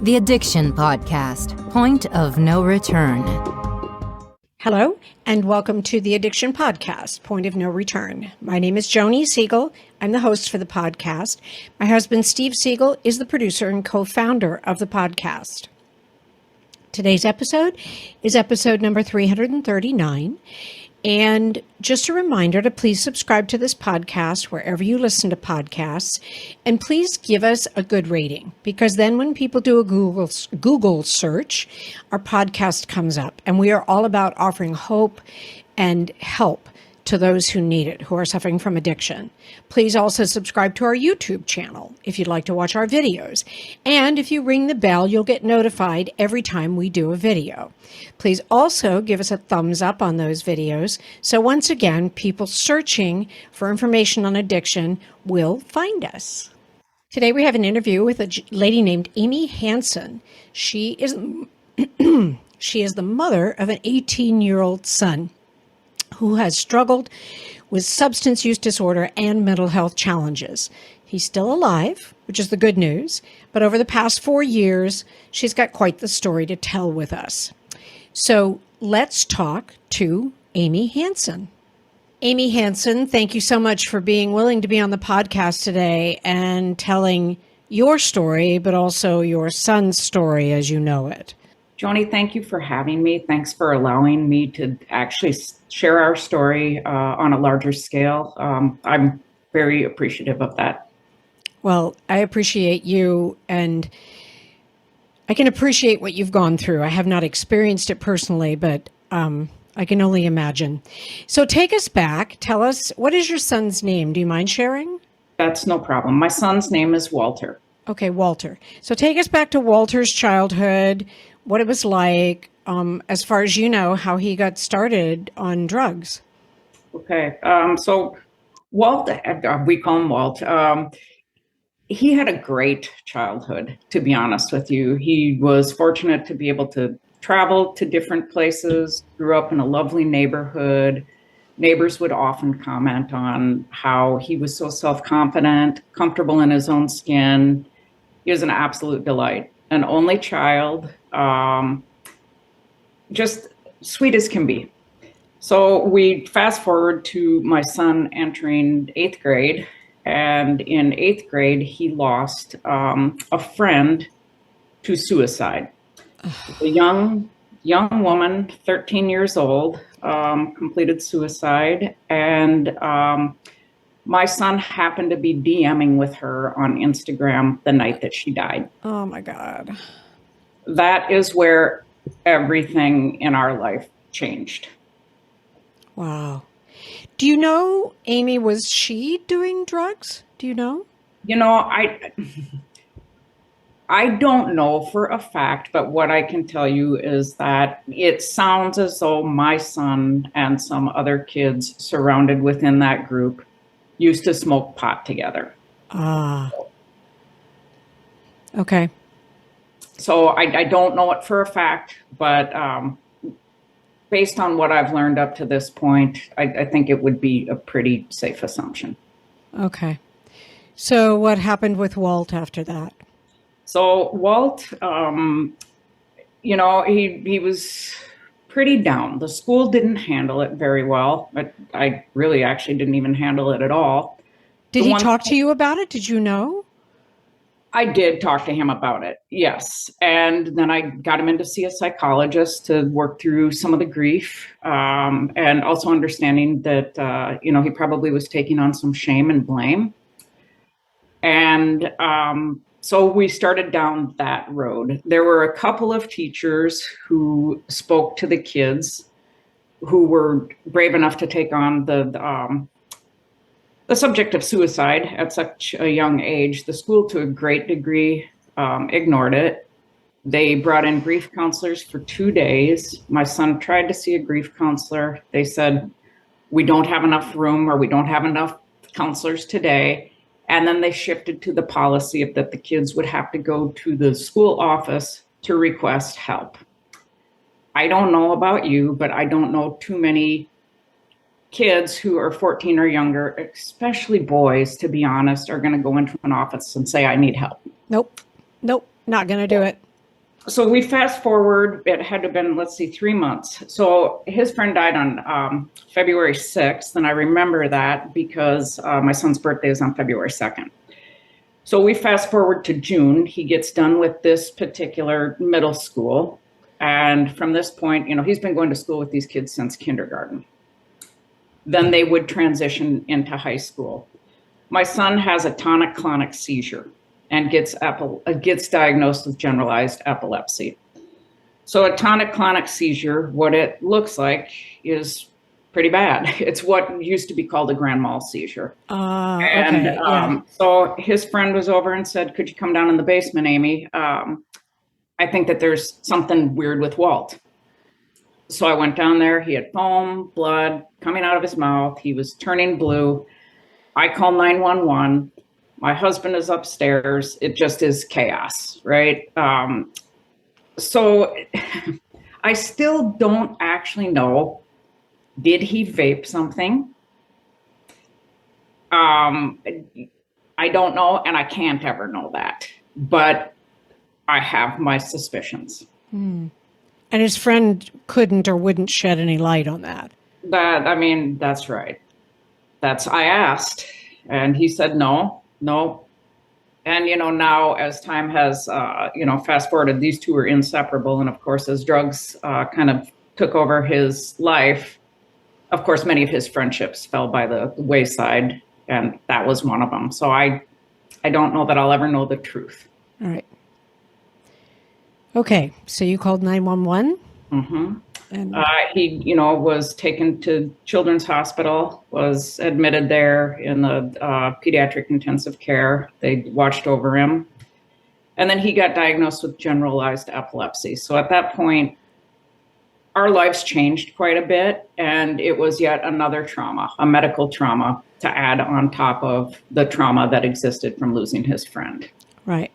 The Addiction Podcast, Point of No Return. Hello, and welcome to the Addiction Podcast, Point of No Return. My name is Joni Siegel. I'm the host for the podcast. My husband, Steve Siegel, is the producer and co-founder of the podcast. Today's episode is episode number 339. And just a reminder to please subscribe to this podcast wherever you listen to podcasts. And please give us a good rating, because then when people do a Google search, our podcast comes up. And we are all about offering hope and help to those who need it, who are suffering from addiction. Please also subscribe to our YouTube channel if you'd like to watch our videos. And if you ring the bell, you'll get notified every time we do a video. Please also give us a thumbs up on those videos. So once again, people searching for information on addiction will find us. Today we have an interview with a lady named Amy Hanson. She is the mother of an 18-year-old son who has struggled with substance use disorder and mental health challenges. He's still alive, which is the good news, but over the past 4 years, she's got quite the story to tell with us. So let's talk to Amy Hanson. Amy Hanson, thank you so much for being willing to be on the podcast today and telling your story, but also your son's story as you know it. Joni, thank you for having me. Thanks for allowing me to actually share our story on a larger scale. I'm very appreciative of that. Well, I appreciate you, and I can appreciate what you've gone through. I have not experienced it personally, but I can only imagine. So take us back. Tell us, what is your son's name? Do you mind sharing? That's no problem. My son's name is Walter. Okay, Walter. So take us back to Walter's childhood, what it was like, as far as you know, how he got started on drugs. Okay, so Walt, we call him Walt. He had a great childhood, to be honest with you. He was fortunate to be able to travel to different places, grew up in a lovely neighborhood. Neighbors would often comment on how he was so self-confident, comfortable in his own skin. He was an absolute delight. An only child, just sweet as can be. So we fast forward to my son entering 8th grade, and in 8th grade, he lost a friend to suicide. A young woman, 13 years old, completed suicide, and my son happened to be DMing with her on Instagram the night that she died. Oh my God. That is where everything in our life changed. Wow. Do you know, Amy, was she doing drugs? Do you know? You know, I don't know for a fact, but what I can tell you is that it sounds as though my son and some other kids surrounded within that group used to smoke pot together. Ah. Okay. So I don't know it for a fact, but based on what I've learned up to this point, I think it would be a pretty safe assumption. Okay. So what happened with Walt after that? So Walt, you know, he was pretty down. The school didn't handle it very well, but I really actually didn't even handle it at all. Did he talk to you about it? Did you know? I did talk to him about it, yes. And then I got him in to see a psychologist to work through some of the grief, and also understanding that, you know, he probably was taking on some shame and blame. And so we started down that road. There were a couple of teachers who spoke to the kids who were brave enough to take on the subject of suicide at such a young age. The school, to a great degree, ignored it. They brought in grief counselors for 2 days. My son tried to see a grief counselor. They said, we don't have enough room, or we don't have enough counselors today. And then they shifted to the policy of that the kids would have to go to the school office to request help. I don't know about you, but I don't know too many kids who are 14 or younger, especially boys, to be honest, are going to go into an office and say, I need help. Nope, not going to do it. So we fast forward, it had to have been, 3 months. So his friend died on February 6th. And I remember that because my son's birthday is on February 2nd. So we fast forward to June. He gets done with this particular middle school. And from this point, he's been going to school with these kids since kindergarten. Then they would transition into high school. My son has a tonic-clonic seizure and gets diagnosed with generalized epilepsy. So a tonic-clonic seizure, what it looks like is pretty bad. It's what used to be called a grand mal seizure. So his friend was over and said, "Could you come down in the basement, Amy? I think that there's something weird with Walt." So I went down there. He had foam, blood coming out of his mouth. He was turning blue. I called 911. My husband is upstairs. It just is chaos, right? So I still don't actually know, did he vape something? I don't know, and I can't ever know that. But I have my suspicions. And his friend couldn't or wouldn't shed any light on that. That's right. I asked, and he said no. And, now as time has, fast forwarded, these two are inseparable. And of course, as drugs kind of took over his life, of course, many of his friendships fell by the wayside, and that was one of them. So I don't know that I'll ever know the truth. All right. Okay. So you called 911? Mm-hmm. And he, was taken to Children's Hospital, was admitted there in the pediatric intensive care. They watched over him. And then he got diagnosed with generalized epilepsy. So at that point, our lives changed quite a bit. And it was yet another trauma, a medical trauma, to add on top of the trauma that existed from losing his friend. Right.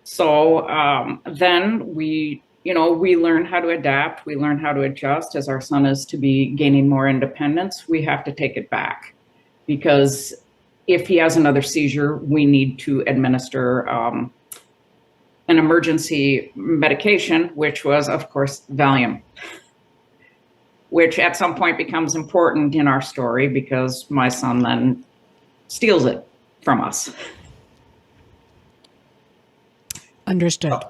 So then we learn how to adapt. We learn how to adjust. As our son is to be gaining more independence, we have to take it back, because if he has another seizure, we need to administer an emergency medication, which was, of course, Valium, which at some point becomes important in our story because my son then steals it from us. Understood.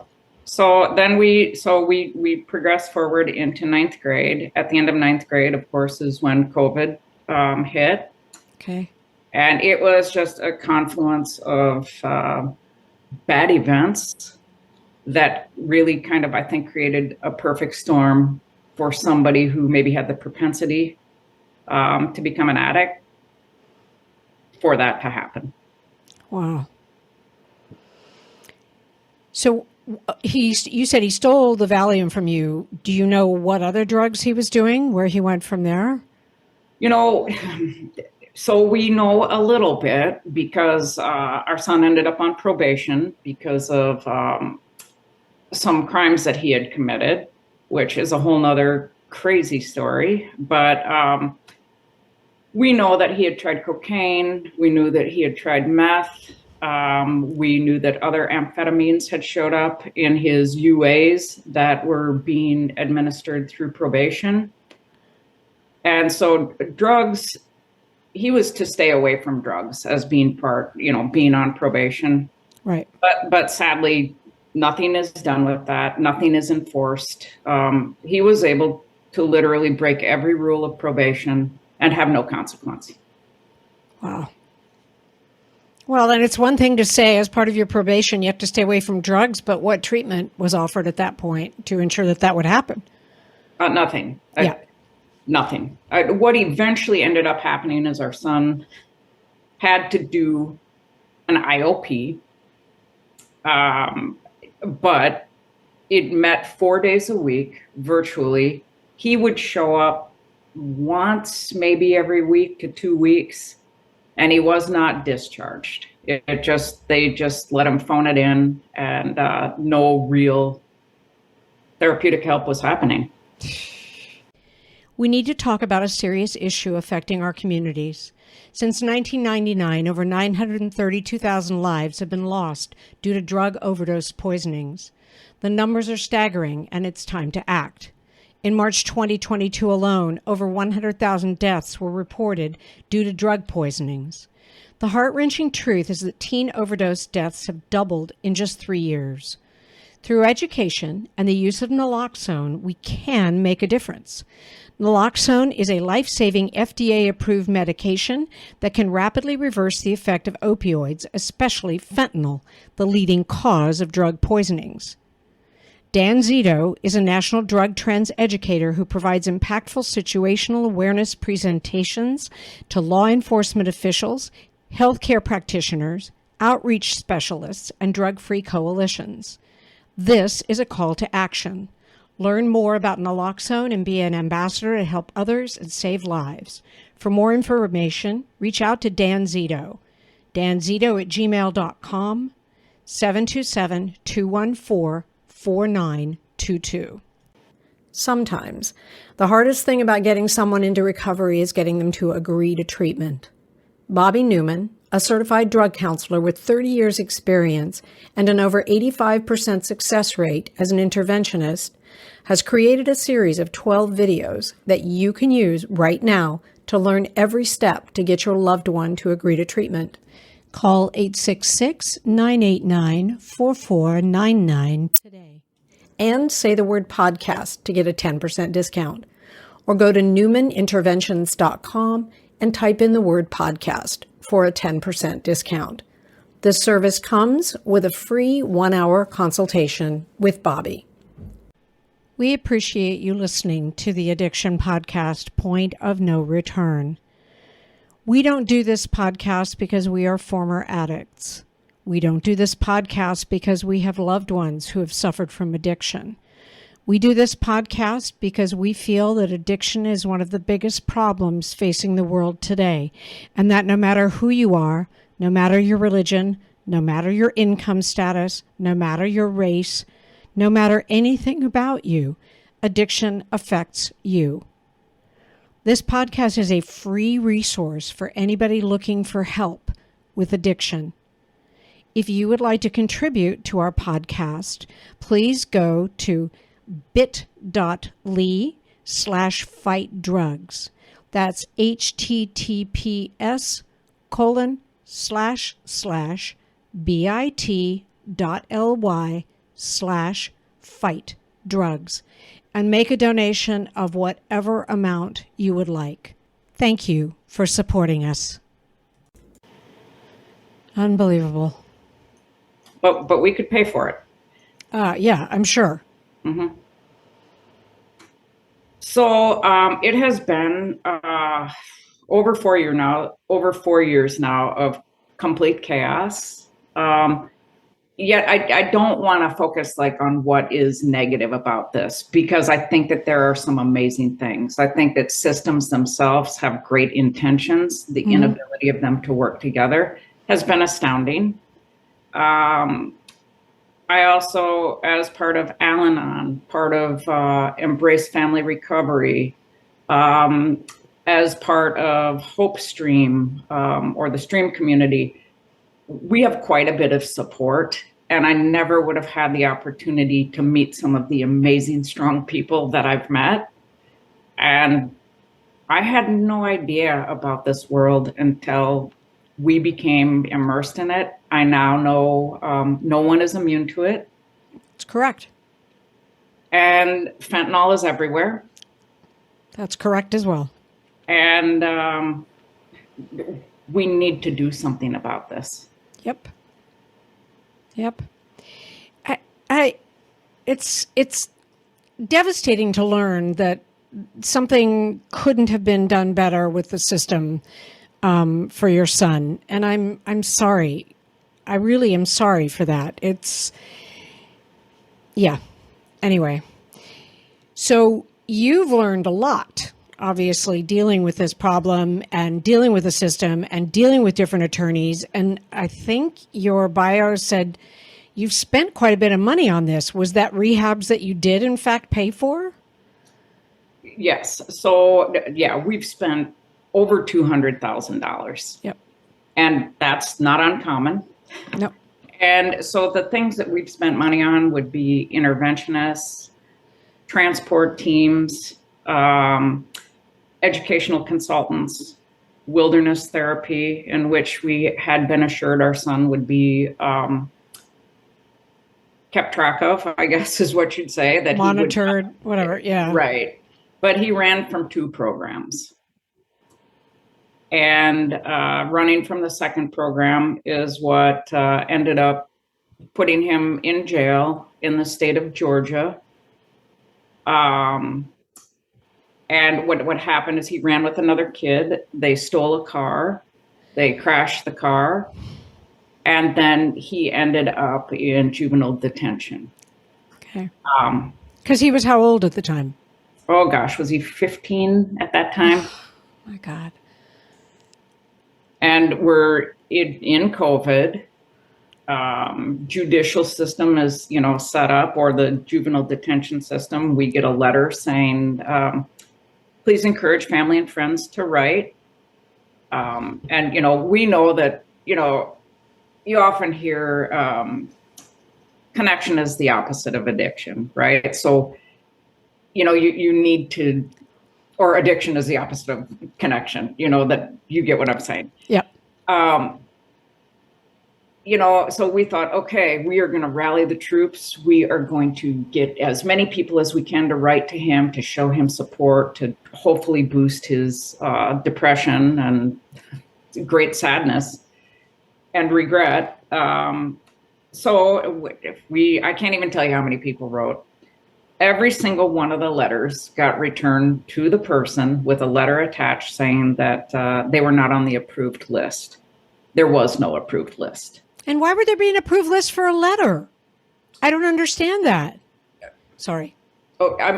So then we progress forward into ninth grade. At the end of ninth grade, of course, is when COVID hit. Okay. And it was just a confluence of bad events that really kind of, I think, created a perfect storm for somebody who maybe had the propensity to become an addict, for that to happen. Wow. So you said he stole the Valium from you. Do you know what other drugs he was doing, where he went from there? So we know a little bit because our son ended up on probation because of some crimes that he had committed, which is a whole nother crazy story. But we know that he had tried cocaine. We knew that he had tried meth. We knew that other amphetamines had showed up in his UAs that were being administered through probation. And so drugs, he was to stay away from drugs as being being on probation. Right. But sadly, nothing is done with that. Nothing is enforced. He was able to literally break every rule of probation and have no consequence. Wow. Well, then it's one thing to say as part of your probation, you have to stay away from drugs, but what treatment was offered at that point to ensure that would happen? Nothing. Yeah. Nothing. What eventually ended up happening is our son had to do an IOP, but it met 4 days a week virtually. He would show up once, maybe every week to 2 weeks, and he was not discharged. They just let him phone it in, and no real therapeutic help was happening. We need to talk about a serious issue affecting our communities. Since 1999, over 932,000 lives have been lost due to drug overdose poisonings. The numbers are staggering, and it's time to act. In March 2022 alone, over 100,000 deaths were reported due to drug poisonings. The heart-wrenching truth is that teen overdose deaths have doubled in just 3 years. Through education and the use of naloxone, we can make a difference. Naloxone is a life-saving FDA-approved medication that can rapidly reverse the effect of opioids, especially fentanyl, the leading cause of drug poisonings. Dan Zito is a national drug trends educator who provides impactful situational awareness presentations to law enforcement officials, healthcare practitioners, outreach specialists, and drug-free coalitions. This is a call to action. Learn more about naloxone and be an ambassador to help others and save lives. For more information, reach out to Dan Zito. danzito@gmail.com, 727-214-4922. Sometimes, the hardest thing about getting someone into recovery is getting them to agree to treatment. Bobby Newman, a certified drug counselor with 30 years experience and an over 85% success rate as an interventionist, has created a series of 12 videos that you can use right now to learn every step to get your loved one to agree to treatment. Call 866-989-4499 today and say the word podcast to get a 10% discount. Or go to newmaninterventions.com and type in the word podcast for a 10% discount. This service comes with a free 1-hour consultation with Bobby. We appreciate you listening to the Addiction Podcast, Point of No Return. We don't do this podcast because we are former addicts. We don't do this podcast because we have loved ones who have suffered from addiction. We do this podcast because we feel that addiction is one of the biggest problems facing the world today, and that no matter who you are, no matter your religion, no matter your income status, no matter your race, no matter anything about you, addiction affects you. This podcast is a free resource for anybody looking for help with addiction. If you would like to contribute to our podcast, please go to bit.ly/fightdrugs. That's https://bit.ly/fightdrugs, and make a donation of whatever amount you would like. Thank you for supporting us. Unbelievable. But we could pay for it. Yeah, I'm sure. Mm-hmm. So it has been over 4 years now of complete chaos. Yet I don't want to focus on what is negative about this, because I think that there are some amazing things. I think that systems themselves have great intentions. The inability of them to work together has been astounding. I also, as part of Al-Anon, part of Embrace Family Recovery, as part of Hope Stream or the Stream community, we have quite a bit of support. And I never would have had the opportunity to meet some of the amazing, strong people that I've met. And I had no idea about this world until we became immersed in it. I now know no one is immune to it. That's correct. And fentanyl is everywhere. That's correct as well. And we need to do something about this. Yep. It's devastating to learn that something couldn't have been done better with the system for your son, and I'm sorry. I really am sorry for that. Anyway, so you've learned a lot, obviously, dealing with this problem and dealing with the system and dealing with different attorneys. And I think your bio said you've spent quite a bit of money on this. Was that rehabs that you did, in fact, pay for? Yes. So, yeah, we've spent over $200,000. Yep. And that's not uncommon. No. And so the things that we've spent money on would be interventionists, transport teams, educational consultants, wilderness therapy, in which we had been assured our son would be kept track of, I guess is what you'd say. That Monitored, he would, whatever, yeah. Right. But he ran from 2 programs. And running from the second program is what ended up putting him in jail in the state of Georgia. And what happened is he ran with another kid. They stole a car. They crashed the car. And then he ended up in juvenile detention. Okay. Because he was how old at the time? Oh, gosh, was he 15 at that time? My God. And we're in COVID. Judicial system is, set up, or the juvenile detention system. We get a letter saying, please encourage family and friends to write. And, we know that, you often hear connection is the opposite of addiction, right? So, you need to, or addiction is the opposite of connection, that you get what I'm saying. Yep. So we thought, okay, we are going to rally the troops. We are going to get as many people as we can to write to him, to show him support, to hopefully boost his depression and great sadness and regret. I can't even tell you how many people wrote. Every single one of the letters got returned to the person with a letter attached saying that they were not on the approved list. There was no approved list. And why would there be an approved list for a letter? I don't understand that. Sorry.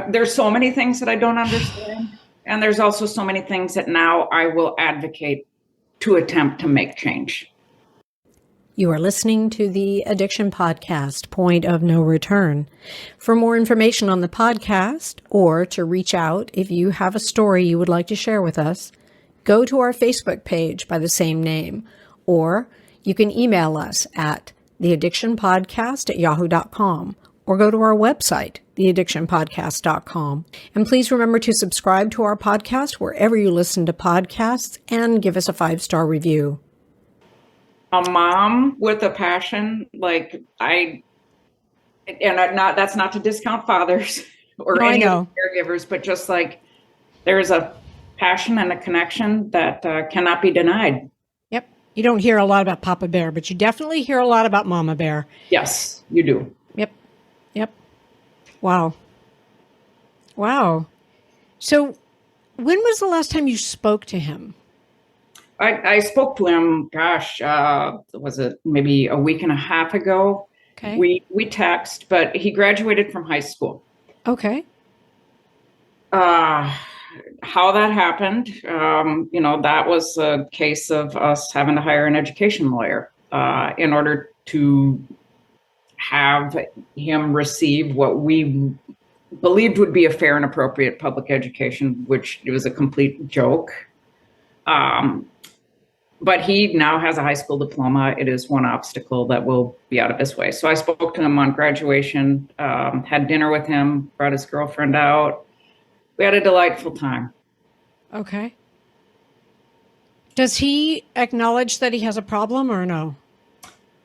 There's so many things that I don't understand. And there's also so many things that now I will advocate to attempt to make change. You are listening to the Addiction Podcast, Point of No Return. For more information on the podcast, or to reach out if you have a story you would like to share with us, go to our Facebook page by the same name, or you can email us at theaddictionpodcast@yahoo.com, or go to our website, theaddictionpodcast.com. And please remember to subscribe to our podcast wherever you listen to podcasts and give us a 5-star review. A mom with a passion, that's not to discount fathers or any of the caregivers, but just like there's a passion and a connection that cannot be denied. Yep. You don't hear a lot about Papa Bear, but you definitely hear a lot about Mama Bear. Yes, you do. Yep. Wow. So when was the last time you spoke to him? I spoke to him, was it maybe a week and a half ago? Okay. We text, but he graduated from high school. Okay. How that happened, that was a case of us having to hire an education lawyer in order to have him receive what we believed would be a fair and appropriate public education, which was a complete joke. But he now has a high school diploma. It is one obstacle that will be out of his way. So I spoke to him on graduation, had dinner with him, brought his girlfriend out. We had a delightful time. Okay. Does he acknowledge that he has a problem or no?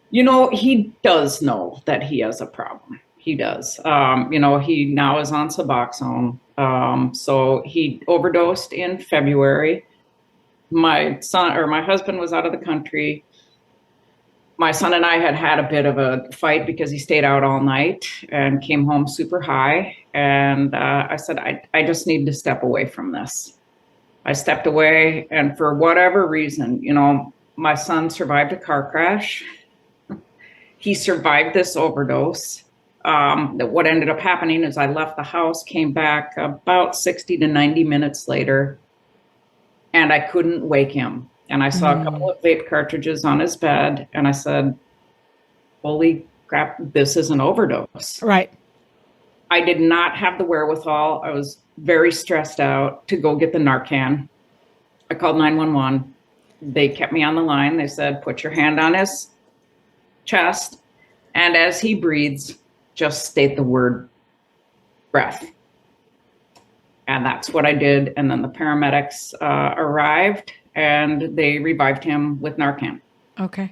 He does know that he has a problem. He does. He now is on Suboxone. So he overdosed in February. My husband was out of the country. My son and I had a bit of a fight because he stayed out all night and came home super high. And I said, I just need to step away from this. I stepped away, and for whatever reason, my son survived a car crash. He survived this overdose. What ended up happening is I left the house, came back about 60 to 90 minutes later, and I couldn't wake him. And I saw a couple of vape cartridges on his bed, and I said, holy crap, this is an overdose. Right. I did not have the wherewithal. I was very stressed out to go get the Narcan. I called 911. They kept me on the line. They said, put your hand on his chest, and as he breathes, just state the word breath. And that's what I did. And then the paramedics arrived, and they revived him with Narcan. Okay.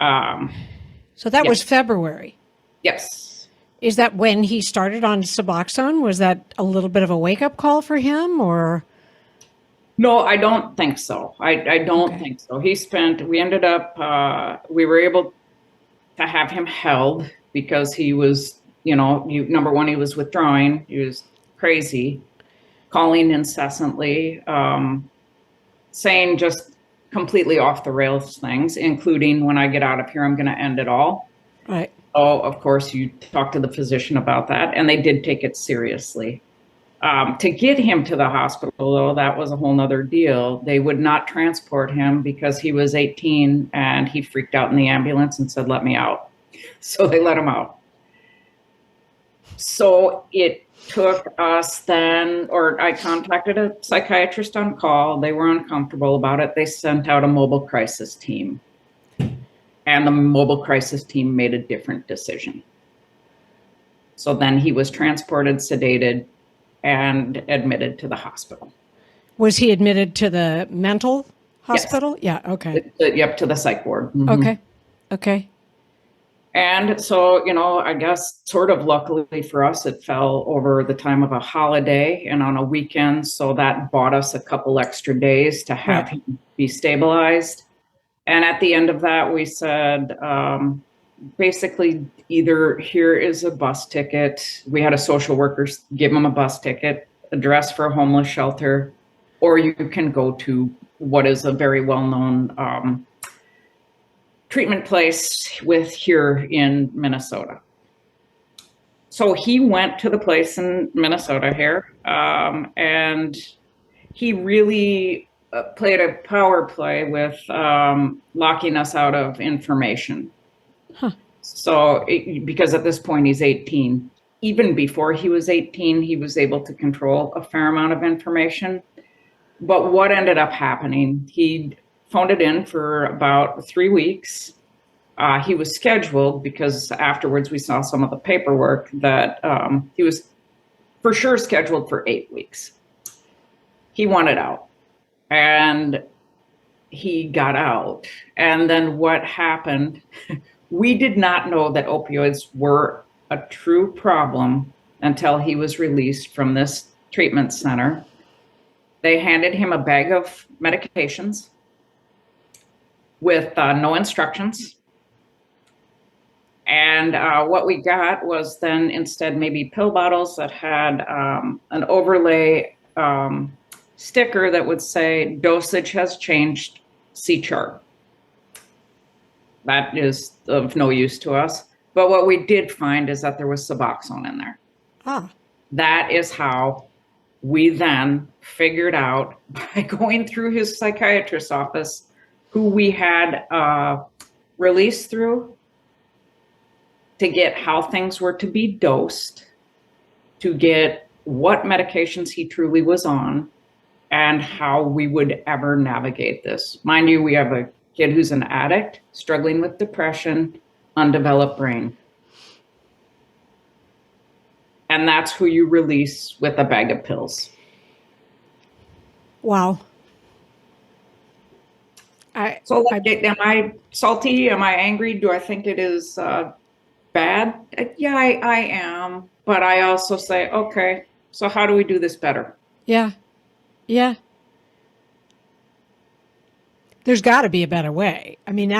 So that was February. Yes. Is that when he started on Suboxone? Was that a little bit of a wake-up call for him, or? No, I don't think so. I don't think so. We ended up, we were able to have him held because he was, number one, he was withdrawing. He was crazy, calling incessantly, saying just completely off the rails things, including, when I get out of here, I'm going to end it all. Right. Oh, of course, you talk to the physician about that, and they did take it seriously. To get him to the hospital, though, that was a whole nother deal. They would not transport him because he was 18 and he freaked out in the ambulance and said, let me out. So they let him out. So it took us then, or I contacted a psychiatrist on call. They were uncomfortable about it. They sent out a mobile crisis team. And the mobile crisis team made a different decision. So then he was transported, sedated, and admitted to the hospital. Was he admitted to the mental hospital? Yes. Yeah, okay. Yep, to the psych ward. Mm-hmm. Okay. And so, I guess sort of luckily for us, it fell over the time of a holiday and on a weekend. So that bought us a couple extra days to have him be stabilized. And at the end of that, we said, basically, either here is a bus ticket. We had a social worker give him a bus ticket, address for a homeless shelter, or you can go to what is a very well-known treatment place here in Minnesota. So he went to the place in Minnesota here, and he really played a power play with locking us out of information. Huh. So because at this point he's 18, even before he was 18, he was able to control a fair amount of information. But what ended up happening, he phoned it in for about 3 weeks. He was scheduled because afterwards we saw some of the paperwork that he was for sure scheduled for 8 weeks. He wanted out, and he got out. And then what happened, we did not know that opioids were a true problem until he was released from this treatment center. They handed him a bag of medications with no instructions. And what we got was then instead maybe pill bottles that had an overlay sticker that would say dosage has changed, see chart. That is of no use to us. But what we did find is that there was Suboxone in there. Ah. That is how we then figured out, by going through his psychiatrist's office, who we had released through, to get how things were to be dosed, to get what medications he truly was on, and how we would ever navigate this. Mind you, we have a kid who's an addict, struggling with depression, undeveloped brain. And that's who you release with a bag of pills. Wow. Am I salty? Am I angry? Do I think it is bad? Yeah, I am. But I also say, okay, so how do we do this better? Yeah. Yeah. There's got to be a better way. I mean,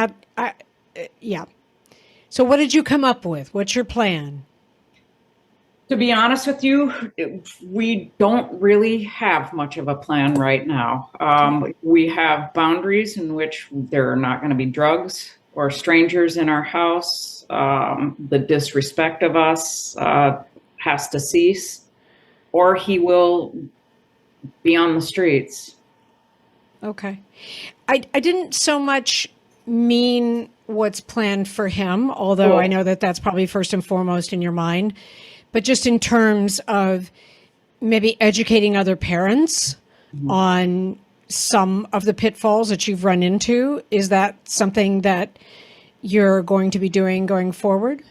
yeah. So what did you come up with? What's your plan? To be honest with you, we don't really have much of a plan right now. We have boundaries in which there are not going to be drugs or strangers in our house. The disrespect of us has to cease, or he will be on the streets. Okay. I didn't so much mean what's planned for him, although I know that that's probably first and foremost in your mind, but just in terms of maybe educating other parents on some of the pitfalls that you've run into? Is that something that you're going to be doing going forward?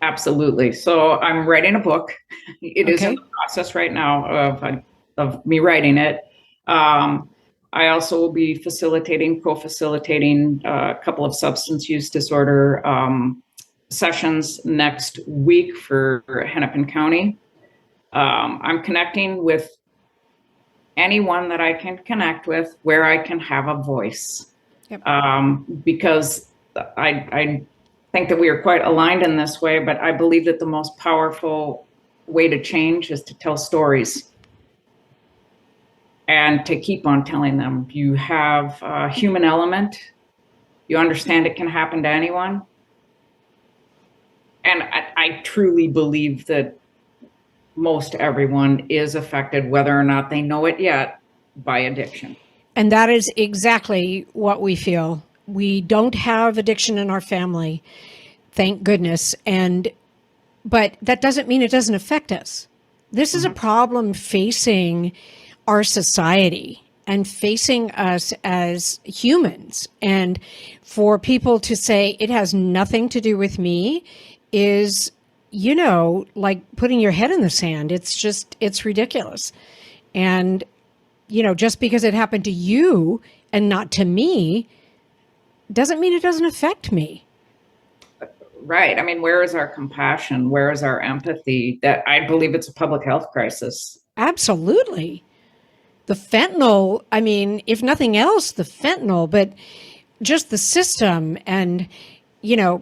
Absolutely. So I'm writing a book. It is in Okay. the process right now of me writing it. I also will be co-facilitating a couple of substance use disorder sessions next week for Hennepin County. I'm connecting with anyone that I can connect with where I can have a voice. Yep. Because I think that we are quite aligned in this way, but I believe that the most powerful way to change is to tell stories and to keep on telling them. You have a human element. You understand it can happen to anyone. And I truly believe that most everyone is affected, whether or not they know it yet, by addiction. And that is exactly what we feel. We don't have addiction in our family, thank goodness. But that doesn't mean it doesn't affect us. This is a problem facing our society and facing us as humans. And for people to say it has nothing to do with me is, like putting your head in the sand. It's ridiculous. And, just because it happened to you and not to me doesn't mean it doesn't affect me. Right. I mean, where is our compassion? Where is our empathy? That I believe it's a public health crisis. Absolutely. The fentanyl, I mean, if nothing else, the fentanyl, but just the system and, yeah.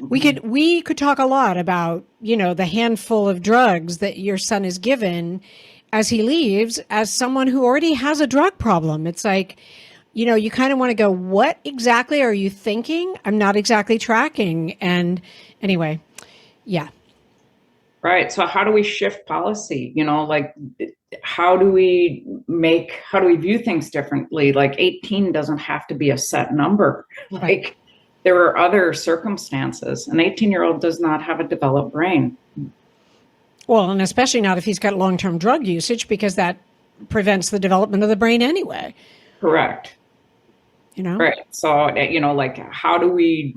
We could talk a lot about, the handful of drugs that your son is given as he leaves as someone who already has a drug problem. It's like, you kind of want to go, what exactly are you thinking? I'm not exactly tracking. And anyway, yeah. Right. So how do we shift policy? How do we view things differently? Like 18 doesn't have to be a set number. Like there are other circumstances. An 18-year-old does not have a developed brain. Well, and especially not if he's got long-term drug usage, because that prevents the development of the brain anyway. Correct. Right. So, how do we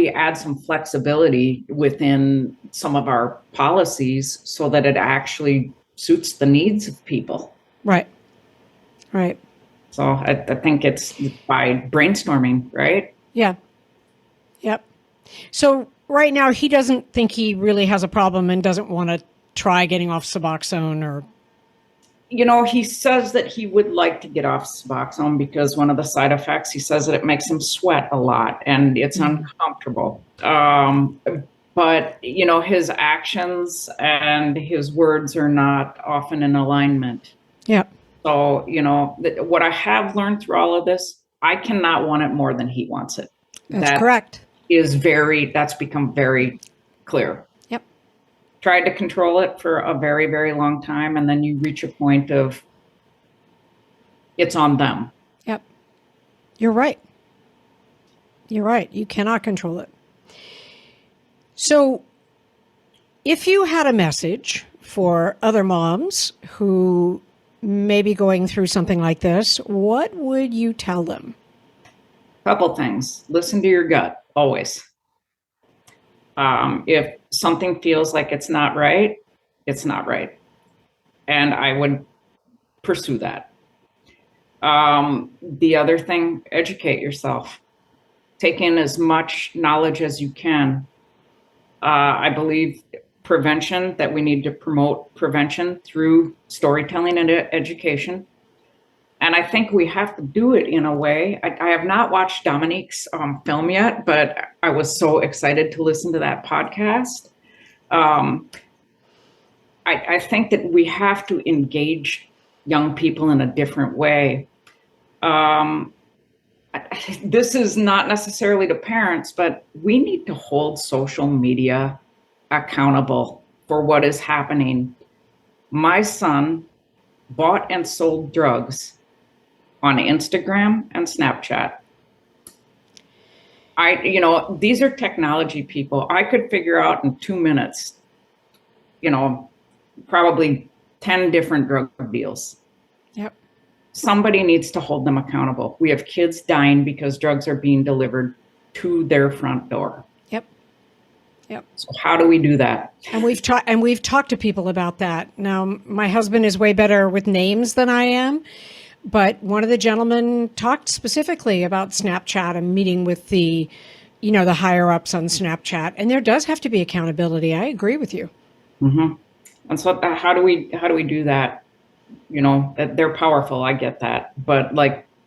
add some flexibility within some of our policies so that it actually suits the needs of people? Right. So I think it's by brainstorming, right? Yeah. Yep. So right now he doesn't think he really has a problem and doesn't want to try getting off Suboxone or... He says that he would like to get off Suboxone because one of the side effects, he says that it makes him sweat a lot and it's uncomfortable. But, his actions and his words are not often in alignment. Yeah. So, what I have learned through all of this, I cannot want it more than he wants it. That's correct. That's become very clear. Yep. Tried to control it for a very, very long time. And then you reach a point of it's on them. Yep. You're right. You cannot control it. So if you had a message for other moms who may be going through something like this, what would you tell them? Couple things. Listen to your gut, always. If something feels like it's not right, it's not right. And I would pursue that. The other thing, educate yourself. Take in as much knowledge as you can. I believe prevention, that we need to promote prevention through storytelling and education. And I think we have to do it in a way. I have not watched Dominique's film yet, but I was so excited to listen to that podcast. I think that we have to engage young people in a different way. This is not necessarily to parents, but we need to hold social media accountable for what is happening. My son bought and sold drugs on Instagram and Snapchat. These are technology people. I could figure out in 2 minutes, probably 10 different drug deals. Yep. Somebody needs to hold them accountable. We have kids dying because drugs are being delivered to their front door. Yep. Yep. So how do we do that? And we've talked to people about that. Now, my husband is way better with names than I am, but one of the gentlemen talked specifically about Snapchat and meeting with the higher ups on Snapchat. And there does have to be accountability. I agree with you. Mm-hmm. And so how do we do that? They're powerful. I get that. But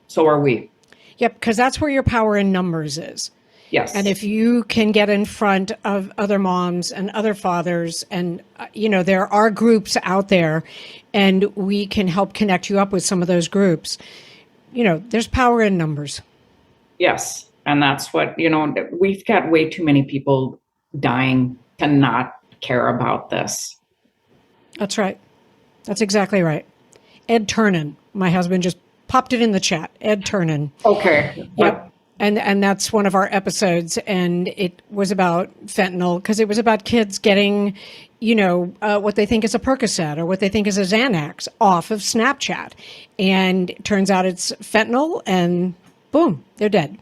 so are we. Yep. Because that's where your power in numbers is. Yes. And if you can get in front of other moms and other fathers, and, there are groups out there, and we can help connect you up with some of those groups, there's power in numbers. Yes. And that's what, we've got way too many people dying to not care about this. That's right. That's exactly right. Ed Turnen, my husband just popped it in the chat. Ed Turnen. Okay. Yep. And that's one of our episodes, and it was about fentanyl because it was about kids getting, what they think is a Percocet or what they think is a Xanax off of Snapchat. And it turns out it's fentanyl, and boom, they're dead.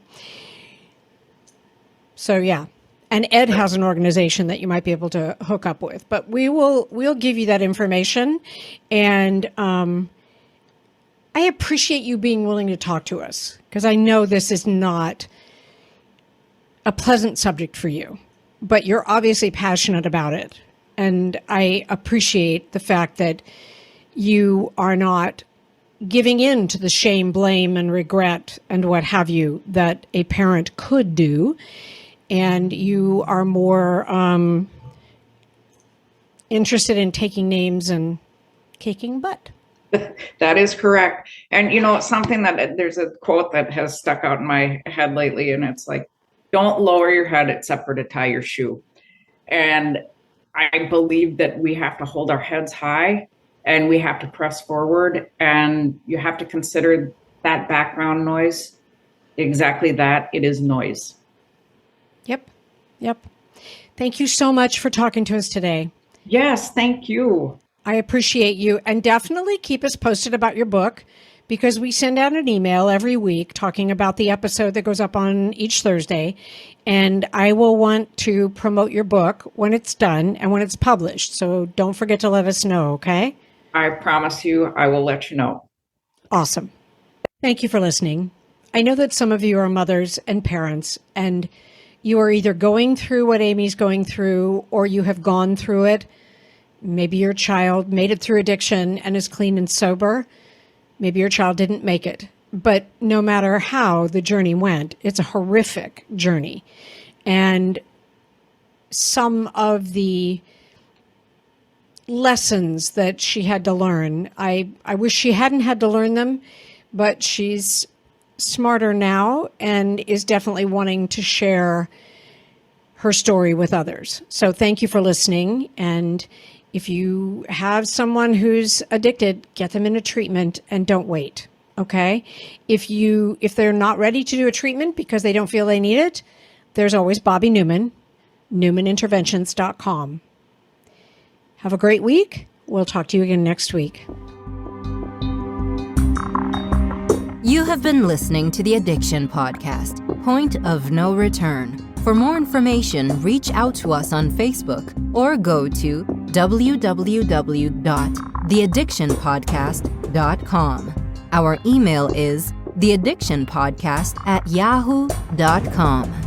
So, yeah. And Ed has an organization that you might be able to hook up with, but we'll give you that information. And I appreciate you being willing to talk to us, because I know this is not a pleasant subject for you, but you're obviously passionate about it. And I appreciate the fact that you are not giving in to the shame, blame, and regret and what have you that a parent could do. And you are more interested in taking names and kicking butt. That is correct. And, something that there's a quote that has stuck out in my head lately, and it's like, don't lower your head except for to tie your shoe. And I believe that we have to hold our heads high and we have to press forward, and you have to consider that background noise exactly that. It is noise. Yep. Thank you so much for talking to us today. Yes, thank you. I appreciate you, and definitely keep us posted about your book, because we send out an email every week talking about the episode that goes up on each Thursday. And I will want to promote your book when it's done and when it's published. So don't forget to let us know, okay? I promise you, I will let you know. Awesome. Thank you for listening. I know that some of you are mothers and parents, and you are either going through what Amy's going through, or you have gone through it. Maybe your child made it through addiction and is clean and sober. Maybe your child didn't make it. But no matter how the journey went, it's a horrific journey. And some of the lessons that she had to learn, I wish she hadn't had to learn them, but she's smarter now and is definitely wanting to share her story with others. So thank you for listening. And if you have someone who's addicted, get them into treatment and don't wait. Okay. If they're not ready to do a treatment because they don't feel they need it, there's always Bobby Newman, newmaninterventions.com. Have a great week. We'll talk to you again next week. You have been listening to the Addiction Podcast, Point of No Return. For more information, reach out to us on Facebook or go to www.theaddictionpodcast.com. Our email is theaddictionpodcast@yahoo.com.